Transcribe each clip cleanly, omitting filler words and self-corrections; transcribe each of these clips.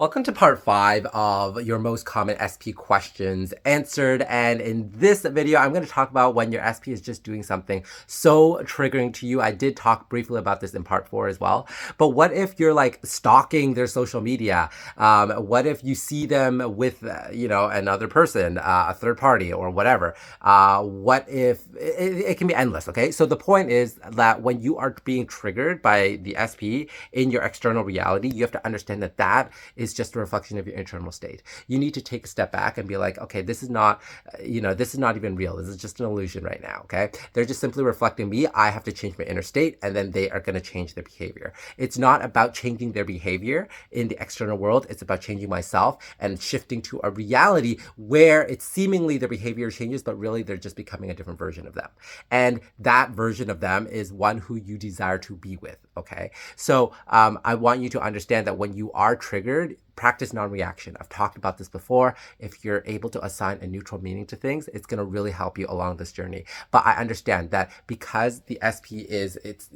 Welcome to part 5 of your most common SP questions answered. And in this video, I'm going to talk about when your SP is just doing something so triggering to you. I did talk briefly about this in part 4 as well. But what if you're like stalking their social media? What if you see them with, another person, a third party or whatever? What if it can be endless? Okay. So the point is that when you are being triggered by the SP in your external reality, you have to understand that that is just a reflection of your internal state. You need to take a step back and be like, okay, this is not, this is not even real. This is just an illusion right now. Okay. They're just simply reflecting me. I have to change my inner state and then they are going to change their behavior. It's not about changing their behavior in the external world. It's about changing myself and shifting to a reality where it's seemingly their behavior changes, but really they're just becoming a different version of them. And that version of them is one who you desire to be with. Okay. So I want you to understand that when you are triggered, practice non-reaction. I've talked about this before. If you're able to assign a neutral meaning to things, it's going to really help you along this journey. But I understand that because the SP it's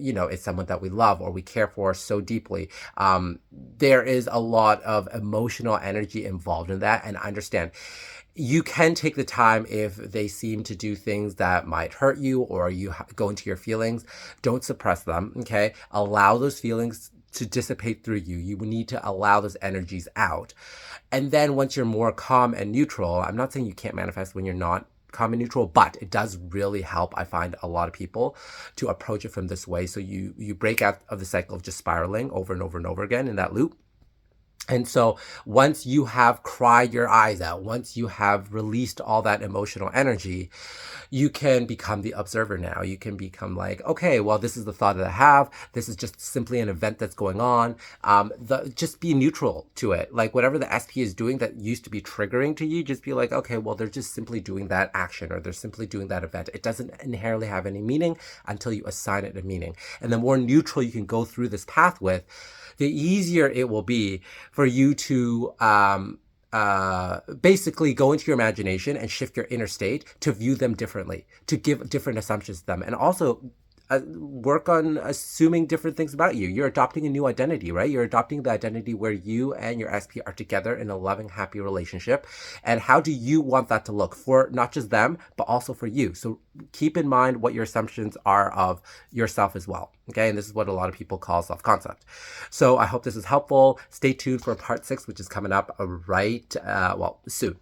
someone that we love or we care for so deeply, there is a lot of emotional energy involved in that. And I understand you can take the time if they seem to do things that might hurt you or you go into your feelings. Don't suppress them, okay? Allow those feelings to dissipate through you. You need to allow those energies out. And then once you're more calm and neutral, I'm not saying you can't manifest when you're not calm and neutral, but it does really help. I find a lot of people to approach it from this way. So you break out of the cycle of just spiraling over and over and over again in that loop. And so once you have cried your eyes out, once you have released all that emotional energy, you can become the observer now. You can become like, okay, well, this is the thought that I have. This is just simply an event that's going on. Just be neutral to it. Like whatever the SP is doing that used to be triggering to you, just be like, okay, well, they're just simply doing that action or they're simply doing that event. It doesn't inherently have any meaning until you assign it a meaning. And the more neutral you can go through this path with, the easier it will be for you to basically go into your imagination and shift your inner state to view them differently, to give different assumptions to them, and also work on assuming different things about you. You're adopting a new identity, right? You're adopting the identity where you and your SP are together in a loving, happy relationship. And how do you want that to look for not just them, but also for you? So keep in mind what your assumptions are of yourself as well. Okay. And this is what a lot of people call self-concept. So I hope this is helpful. Stay tuned for part 6, which is coming up soon.